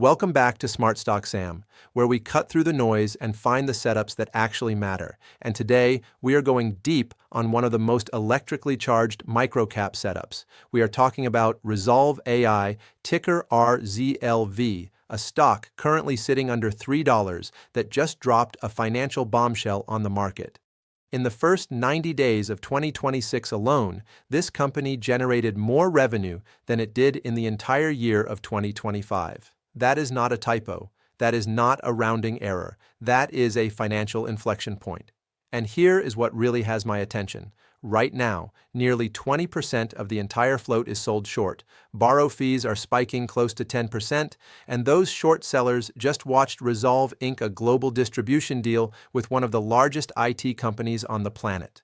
Welcome back to Smart Stock Sam, where we cut through the noise and find the setups that actually matter. And today, we are going deep on one of the most electrically charged microcap setups. We are talking about Rezolve AI, ticker RZLV, a stock currently sitting under $3 that just dropped a financial bombshell on the market. In the first 90 days of 2026 alone, this company generated more revenue than it did in the entire year of 2025. That is not a typo. That is not a rounding error. That is a financial inflection point. And here is what really has my attention. Right now, nearly 20% of the entire float is sold short. Borrow fees are spiking close to 10%, and those short sellers just watched Rezolve ink a global distribution deal with one of the largest IT companies on the planet.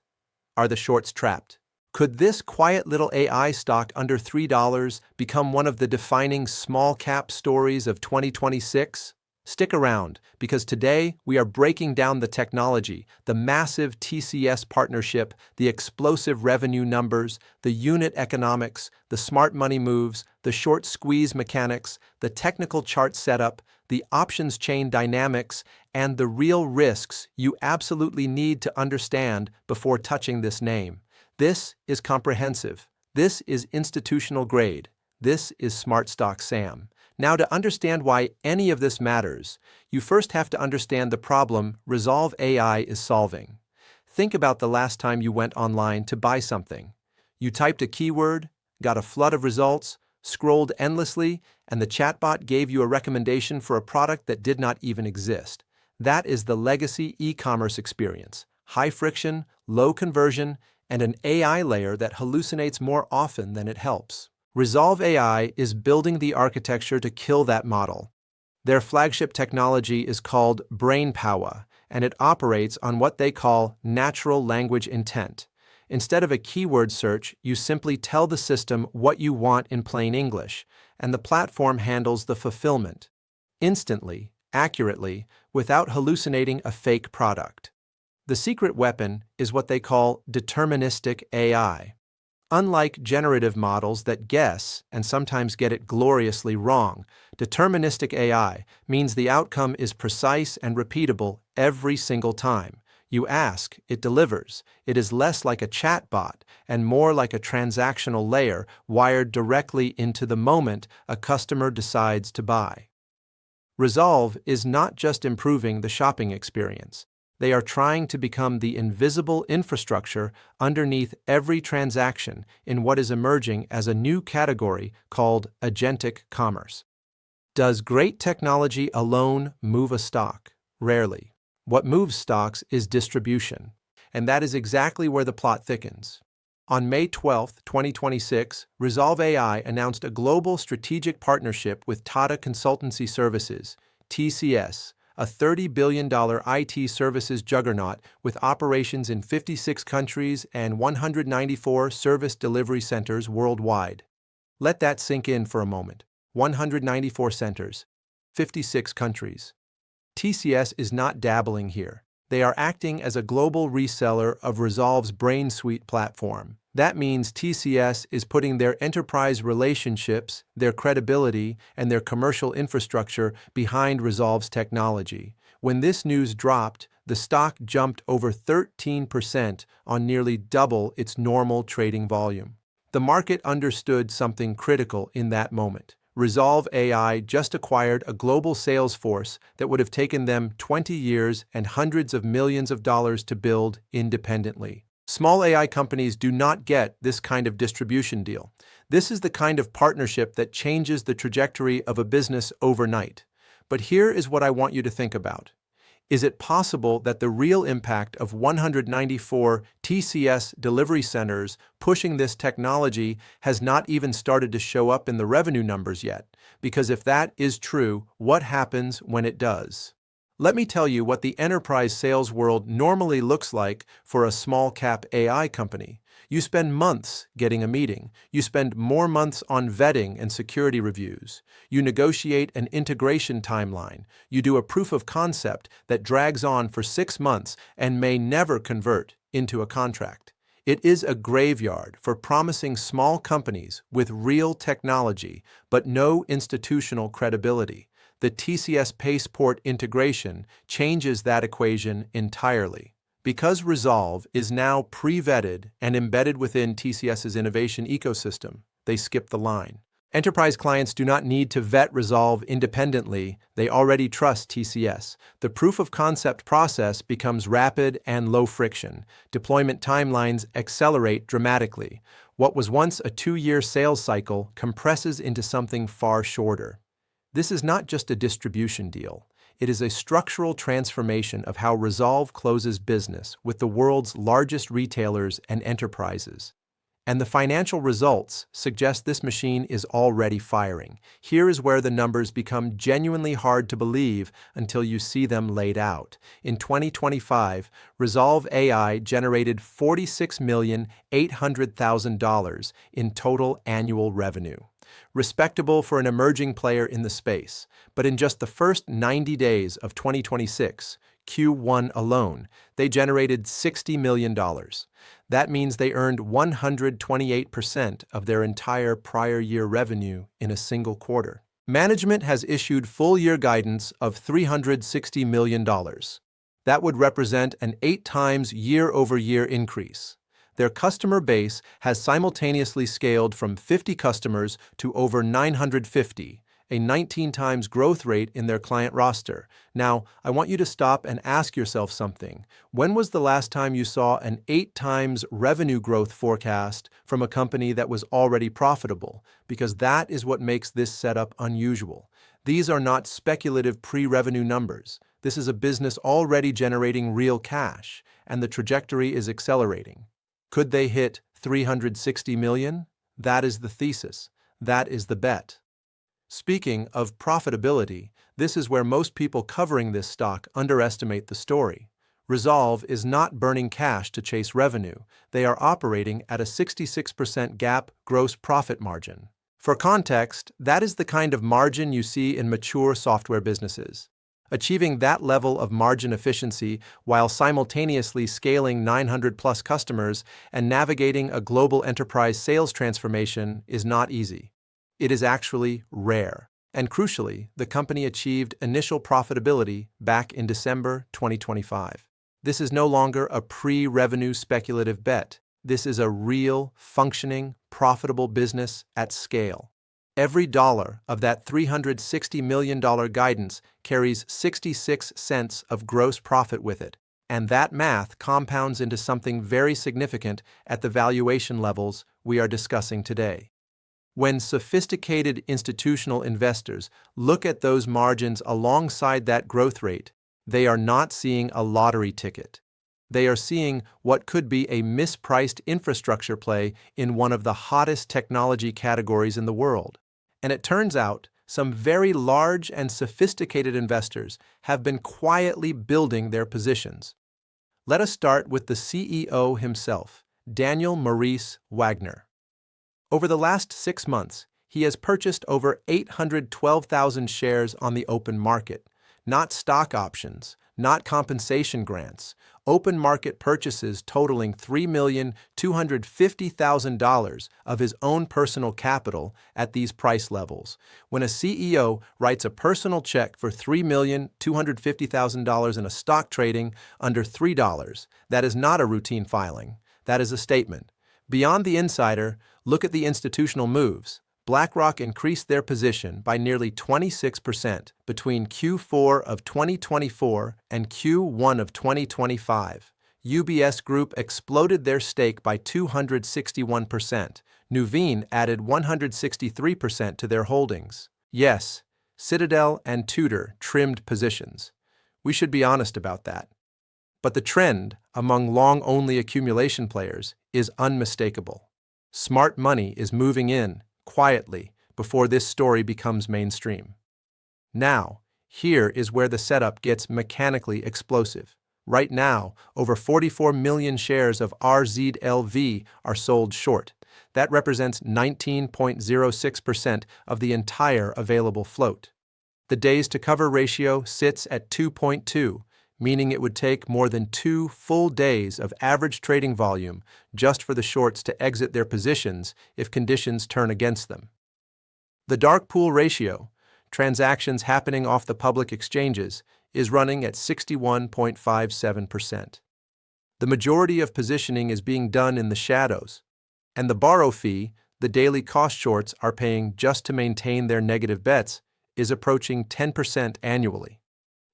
Are the shorts trapped? Could this quiet little AI stock under $3 become one of the defining small-cap stories of 2026? Stick around, because today we are breaking down the technology, the massive TCS partnership, the explosive revenue numbers, the unit economics, the smart money moves, the short squeeze mechanics, the technical chart setup, the options chain dynamics, and the real risks you absolutely need to understand before touching this name. This is comprehensive. This is institutional grade. This is Smart Stock Sam. Now, to understand why any of this matters, you first have to understand the problem Rezolve AI is solving. Think about the last time you went online to buy something. You typed a keyword, got a flood of results, scrolled endlessly, and the chatbot gave you a recommendation for a product that did not even exist. That is the legacy e-commerce experience. High friction, low conversion, and an AI layer that hallucinates more often than it helps. Rezolve AI is building the architecture to kill that model. Their flagship technology is called BrainPower, and it operates on what they call natural language intent. Instead of a keyword search, you simply tell the system what you want in plain English, and the platform handles the fulfillment instantly, accurately, without hallucinating a fake product. The secret weapon is what they call deterministic AI. Unlike generative models that guess and sometimes get it gloriously wrong, deterministic AI means the outcome is precise and repeatable every single time. You ask, it delivers. It is less like a chatbot and more like a transactional layer wired directly into the moment a customer decides to buy. Rezolve is not just improving the shopping experience. They are trying to become the invisible infrastructure underneath every transaction in what is emerging as a new category called agentic commerce. Does great technology alone move a stock? Rarely. What moves stocks is distribution, and that is exactly where the plot thickens. On May 12, 2026, Rezolve AI announced a global strategic partnership with Tata Consultancy Services, TCS, a $30 billion IT services juggernaut with operations in 56 countries and 194 service delivery centers worldwide. Let that sink in for a moment. 194 centers, 56 countries. TCS is not dabbling here. They are acting as a global reseller of Rezolve's Brain Suite platform. That means TCS is putting their enterprise relationships, their credibility, and their commercial infrastructure behind Rezolve's technology. When this news dropped, the stock jumped over 13% on nearly double its normal trading volume. The market understood something critical in that moment. Rezolve AI just acquired a global sales force that would have taken them 20 years and hundreds of millions of dollars to build independently. Small AI companies do not get this kind of distribution deal. This is the kind of partnership that changes the trajectory of a business overnight. But here is what I want you to think about. Is it possible that the real impact of 194 TCS delivery centers pushing this technology has not even started to show up in the revenue numbers yet? Because if that is true, what happens when it does? Let me tell you what the enterprise sales world normally looks like for a small-cap AI company. You spend months getting a meeting. You spend more months on vetting and security reviews. You negotiate an integration timeline. You do a proof of concept that drags on for 6 months and may never convert into a contract. It is a graveyard for promising small companies with real technology, but no institutional credibility. The TCS Passport integration changes that equation entirely. Because Rezolve is now pre-vetted and embedded within TCS's innovation ecosystem, they skip the line. Enterprise clients do not need to vet Rezolve independently, they already trust TCS. The proof of concept process becomes rapid and low friction. Deployment timelines accelerate dramatically. What was once a 2-year sales cycle compresses into something far shorter. This is not just a distribution deal. It is a structural transformation of how Rezolve closes business with the world's largest retailers and enterprises. And the financial results suggest this machine is already firing. Here is where the numbers become genuinely hard to believe until you see them laid out. In 2025, Rezolve AI generated $46,800,000 in total annual revenue. Respectable for an emerging player in the space, but in just the first 90 days of 2026, Q1 alone, they generated $60 million. That means they earned 128% of their entire prior year revenue in a single quarter. Management has issued full-year guidance of $360 million. That would represent an 8 times year-over-year increase. Their customer base has simultaneously scaled from 50 customers to over 950, a 19 times growth rate in their client roster. Now, I want you to stop and ask yourself something. When was the last time you saw an 8 times revenue growth forecast from a company that was already profitable? Because that is what makes this setup unusual. These are not speculative pre-revenue numbers. This is a business already generating real cash, and the trajectory is accelerating. Could they hit 360 million? That is the thesis. That is the bet. Speaking of profitability, this is where most people covering this stock underestimate the story. Rezolve is not burning cash to chase revenue. They are operating at a 66% GAAP gross profit margin. For context, that is the kind of margin you see in mature software businesses. Achieving that level of margin efficiency while simultaneously scaling 900-plus customers and navigating a global enterprise sales transformation is not easy. It is actually rare. And crucially, the company achieved initial profitability back in December 2025. This is no longer a pre-revenue speculative bet. This is a real, functioning, profitable business at scale. Every dollar of that $360 million guidance carries 66 cents of gross profit with it, and that math compounds into something very significant at the valuation levels we are discussing today. When sophisticated institutional investors look at those margins alongside that growth rate, they are not seeing a lottery ticket. They are seeing what could be a mispriced infrastructure play in one of the hottest technology categories in the world. And it turns out some very large and sophisticated investors have been quietly building their positions. Let us start with the CEO himself, Daniel Maurice Wagner. Over the last 6 months, he has purchased over 812,000 shares on the open market, not stock options, not compensation grants, open market purchases totaling $3,250,000 of his own personal capital at these price levels. When a CEO writes a personal check for $3,250,000 in a stock trading under $3, that is not a routine filing. That is a statement. Beyond the insider, look at the institutional moves. BlackRock increased their position by nearly 26% between Q4 of 2024 and Q1 of 2025. UBS Group exploded their stake by 261%. Nuveen added 163% to their holdings. Yes, Citadel and Tudor trimmed positions. We should be honest about that. But the trend among long-only accumulation players is unmistakable. Smart money is moving in quietly before this story becomes mainstream. Now, here is where the setup gets mechanically explosive. Right now, over 44 million shares of RZLV are sold short. That represents 19.06% of the entire available float. The days to cover ratio sits at 2.2, meaning it would take more than 2 full days of average trading volume just for the shorts to exit their positions if conditions turn against them. The dark pool ratio, transactions happening off the public exchanges, is running at 61.57%. The majority of positioning is being done in the shadows, and the borrow fee the daily cost shorts are paying just to maintain their negative bets is approaching 10% annually.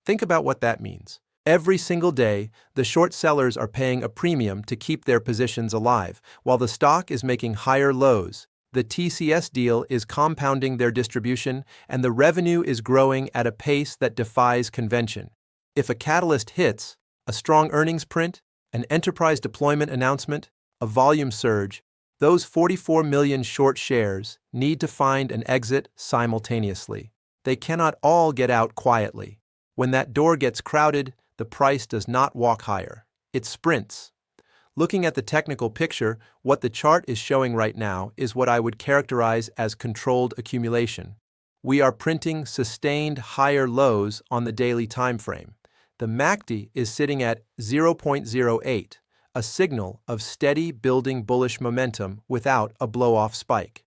Think about what that means. Every single day, the short sellers are paying a premium to keep their positions alive, while the stock is making higher lows. The TCS deal is compounding their distribution, and the revenue is growing at a pace that defies convention. If a catalyst hits, a strong earnings print, an enterprise deployment announcement, a volume surge, those 44 million short shares need to find an exit simultaneously. They cannot all get out quietly. When that door gets crowded, the price does not walk higher. It sprints. Looking at the technical picture, what the chart is showing right now is what I would characterize as controlled accumulation. We are printing sustained higher lows on the daily time frame. The MACD is sitting at 0.08, a signal of steady building bullish momentum without a blow-off spike.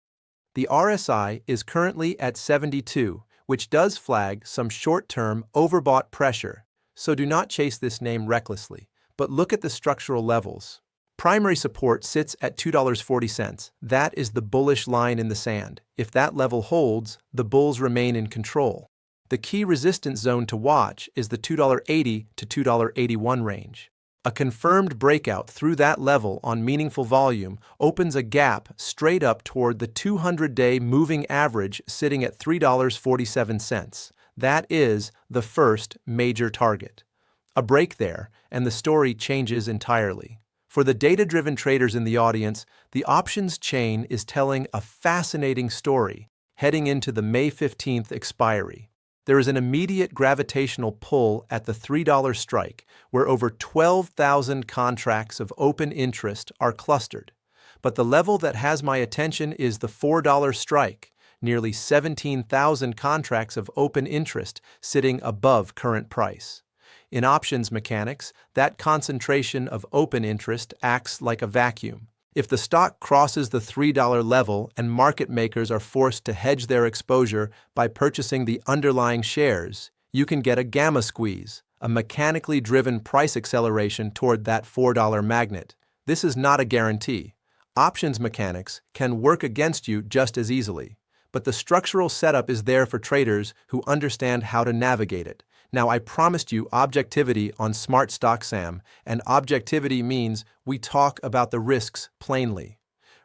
The RSI is currently at 72, which does flag some short-term overbought pressure, so do not chase this name recklessly, but look at the structural levels. Primary support sits at $2.40. That is the bullish line in the sand. If that level holds, the bulls remain in control. The key resistance zone to watch is the $2.80 to $2.81 range. A confirmed breakout through that level on meaningful volume opens a gap straight up toward the 200-day moving average sitting at $3.47. That is the first major target. A break there, and the story changes entirely. For the data-driven traders in the audience, the options chain is telling a fascinating story heading into the May 15th expiry. There is an immediate gravitational pull at the $3 strike, where over 12,000 contracts of open interest are clustered. But the level that has my attention is the $4 strike, nearly 17,000 contracts of open interest sitting above current price. In options mechanics, that concentration of open interest acts like a vacuum. If the stock crosses the $3 level and market makers are forced to hedge their exposure by purchasing the underlying shares, you can get a gamma squeeze, a mechanically driven price acceleration toward that $4 magnet. This is not a guarantee. Options mechanics can work against you just as easily, but the structural setup is there for traders who understand how to navigate it. Now, I promised you objectivity on Smart Stock Sam, and objectivity means we talk about the risks plainly.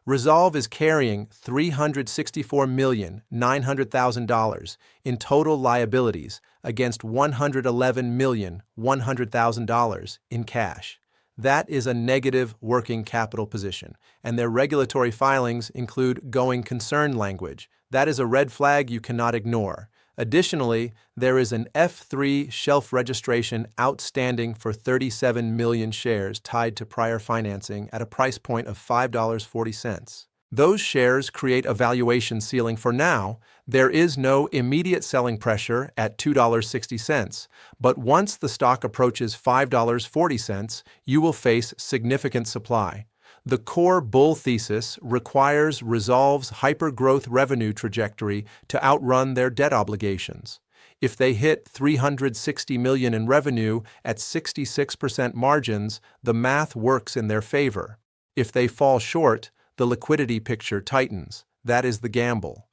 Rezolve is carrying $364,900,000 in total liabilities against $111,100,000 in cash. That is a negative working capital position, and their regulatory filings include going concern language. That is a red flag you cannot ignore. Additionally, there is an F3 shelf registration outstanding for 37 million shares tied to prior financing at a price point of $5.40. Those shares create a valuation ceiling for now. There is no immediate selling pressure at $2.60, but once the stock approaches $5.40, you will face significant supply. The core bull thesis requires Rezolve's hyper-growth revenue trajectory to outrun their debt obligations. If they hit $360 million in revenue at 66% margins, the math works in their favor. If they fall short, the liquidity picture tightens. That is the gamble.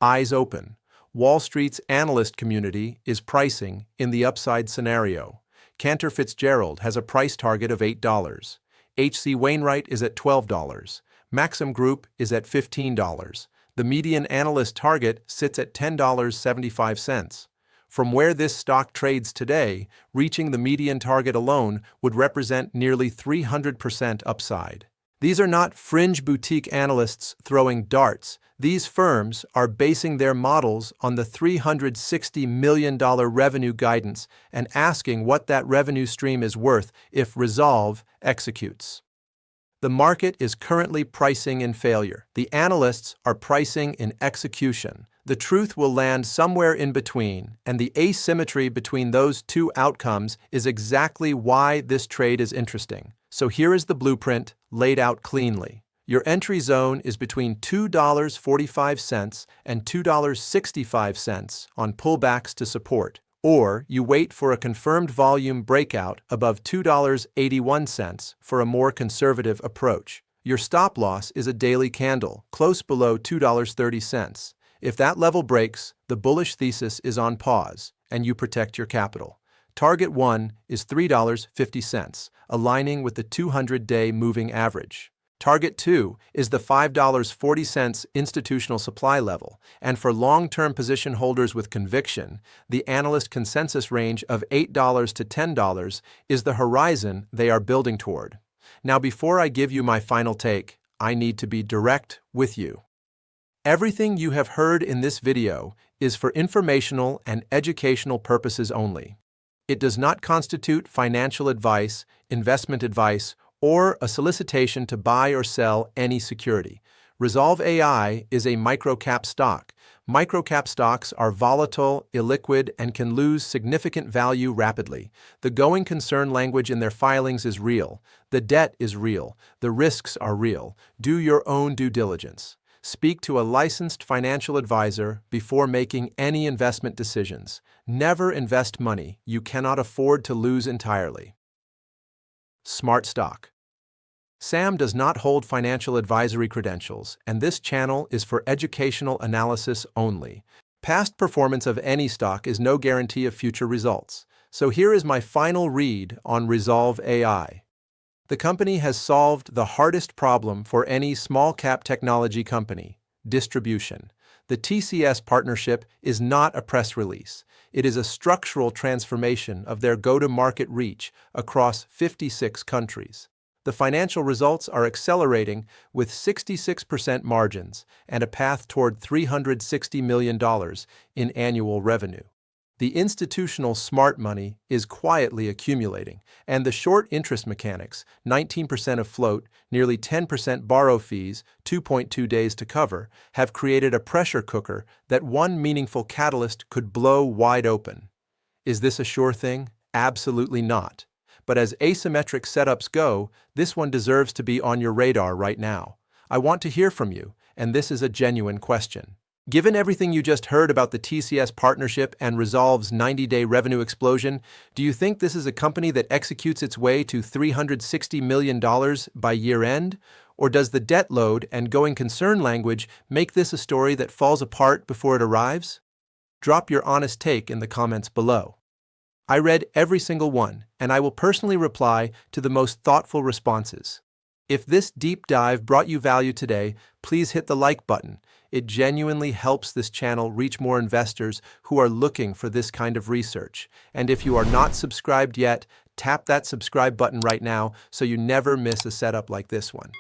Eyes open. Wall Street's analyst community is pricing in the upside scenario. Cantor Fitzgerald has a price target of $8. H.C. Wainwright is at $12. Maxim Group is at $15. The median analyst target sits at $10.75. From where this stock trades today, reaching the median target alone would represent nearly 300% upside. These are not fringe boutique analysts throwing darts. These firms are basing their models on the $360 million revenue guidance and asking what that revenue stream is worth if Rezolve executes. The market is currently pricing in failure. The analysts are pricing in execution. The truth will land somewhere in between, and the asymmetry between those two outcomes is exactly why this trade is interesting. So here is the blueprint laid out cleanly. Your entry zone is between $2.45 and $2.65 on pullbacks to support, or you wait for a confirmed volume breakout above $2.81 for a more conservative approach. Your stop loss is a daily candle, close below $2.30. If that level breaks, the bullish thesis is on pause, and you protect your capital. Target 1 is $3.50, aligning with the 200-day moving average. Target 2 is the $5.40 institutional supply level, and for long-term position holders with conviction, the analyst consensus range of $8 to $10 is the horizon they are building toward. Now, before I give you my final take, I need to be direct with you. Everything you have heard in this video is for informational and educational purposes only. It does not constitute financial advice, investment advice, or a solicitation to buy or sell any security. Rezolve AI is a microcap stock. Microcap stocks are volatile, illiquid, and can lose significant value rapidly. The going concern language in their filings is real. The debt is real. The risks are real. Do your own due diligence. Speak to a licensed financial advisor before making any investment decisions. Never invest money you cannot afford to lose entirely. Smart stock. Sam does not hold financial advisory credentials, and this channel is for educational analysis only. Past performance of any stock is no guarantee of future results. So here is my final read on Rezolve AI. The company has solved the hardest problem for any small-cap technology company: distribution. The TCS partnership is not a press release. It is a structural transformation of their go-to-market reach across 56 countries. The financial results are accelerating with 66% margins and a path toward $360 million in annual revenue. The institutional smart money is quietly accumulating, and the short interest mechanics, 19% of float, nearly 10% borrow fees, 2.2 days to cover, have created a pressure cooker that one meaningful catalyst could blow wide open. Is this a sure thing? Absolutely not. But as asymmetric setups go, this one deserves to be on your radar right now. I want to hear from you, and this is a genuine question. Given everything you just heard about the TCS partnership and Rezolve's 90-day revenue explosion, do you think this is a company that executes its way to $360 million by year-end? Or does the debt load and going concern language make this a story that falls apart before it arrives? Drop your honest take in the comments below. I read every single one, and I will personally reply to the most thoughtful responses. If this deep dive brought you value today, please hit the like button. It genuinely helps this channel reach more investors who are looking for this kind of research. And if you are not subscribed yet, tap that subscribe button right now so you never miss a setup like this one.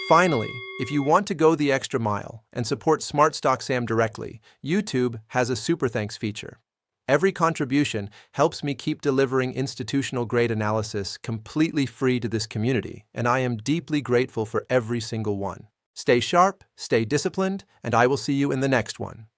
Finally, if you want to go the extra mile and support Smart Stock Sam directly, YouTube has a super thanks feature. Every contribution helps me keep delivering institutional-grade analysis completely free to this community, and I am deeply grateful for every single one. Stay sharp, stay disciplined, and I will see you in the next one.